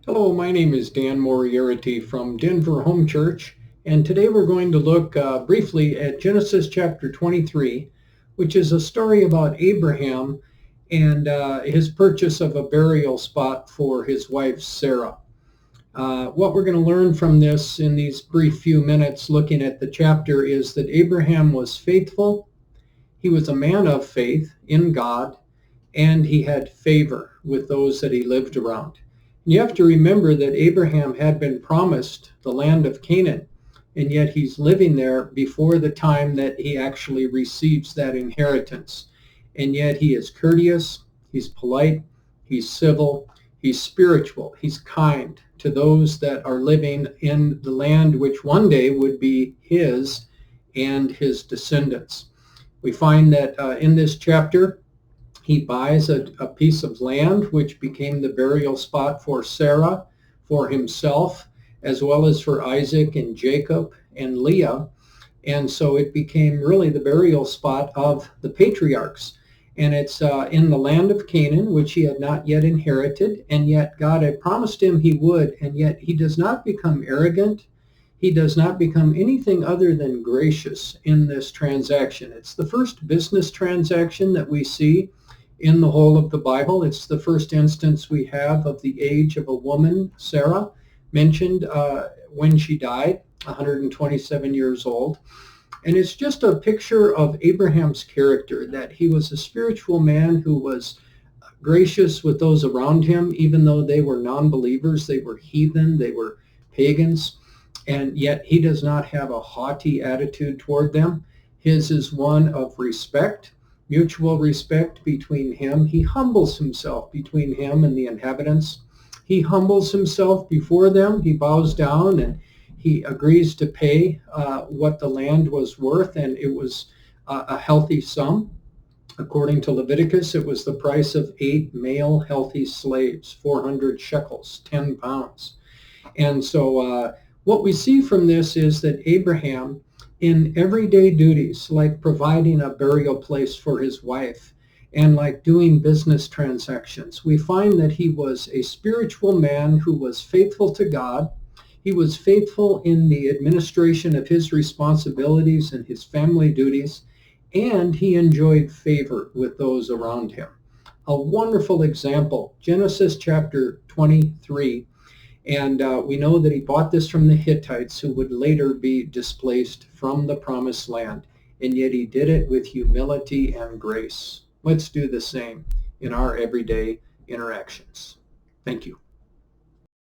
Hello, my name is Dan Moriarty from Denver Home Church, and today we're going to look briefly at Genesis chapter 23, which is a story about Abraham and his purchase of a burial spot for his wife Sarah. What we're going to learn from this in these brief few minutes looking at the chapter is that Abraham was faithful, he was a man of faith in God, and he had favor with those that he lived around. You have to remember that Abraham had been promised the land of Canaan, and yet he's living there before the time that he actually receives that inheritance. And yet he is courteous, he's polite, he's civil, he's spiritual, he's kind to those that are living in the land which one day would be his and his descendants. We find that in this chapter, he buys a piece of land which became the burial spot for Sarah, for himself, as well as for Isaac and Jacob and Leah. And so it became really the burial spot of the patriarchs. And it's in the land of Canaan, which he had not yet inherited. And yet God had promised him he would. And yet he does not become arrogant. He does not become anything other than gracious in this transaction. It's the first business transaction that we see in the whole of the Bible. It's the first instance we have of the age of a woman, Sarah, mentioned when she died, 127 years old. And it's just a picture of Abraham's character, that he was a spiritual man who was gracious with those around him, even though they were non-believers, they were heathen, they were pagans, and yet he does not have a haughty attitude toward them. His is one of respect, mutual respect between him. He humbles himself between him and the inhabitants. He humbles himself before them. He bows down and he agrees to pay what the land was worth, and it was a healthy sum. According to Leviticus, it was the price of 8 male healthy slaves, 400 shekels, 10 pounds. And so what we see from this is that Abraham, in everyday duties like providing a burial place for his wife and like doing business transactions, we find that he was a spiritual man who was faithful to God. He was faithful in the administration of his responsibilities and his family duties, and he enjoyed favor with those around him. A wonderful example, Genesis chapter 23. And we know that he bought this from the Hittites, who would later be displaced from the promised land. And yet he did it with humility and grace. Let's do the same in our everyday interactions. Thank you.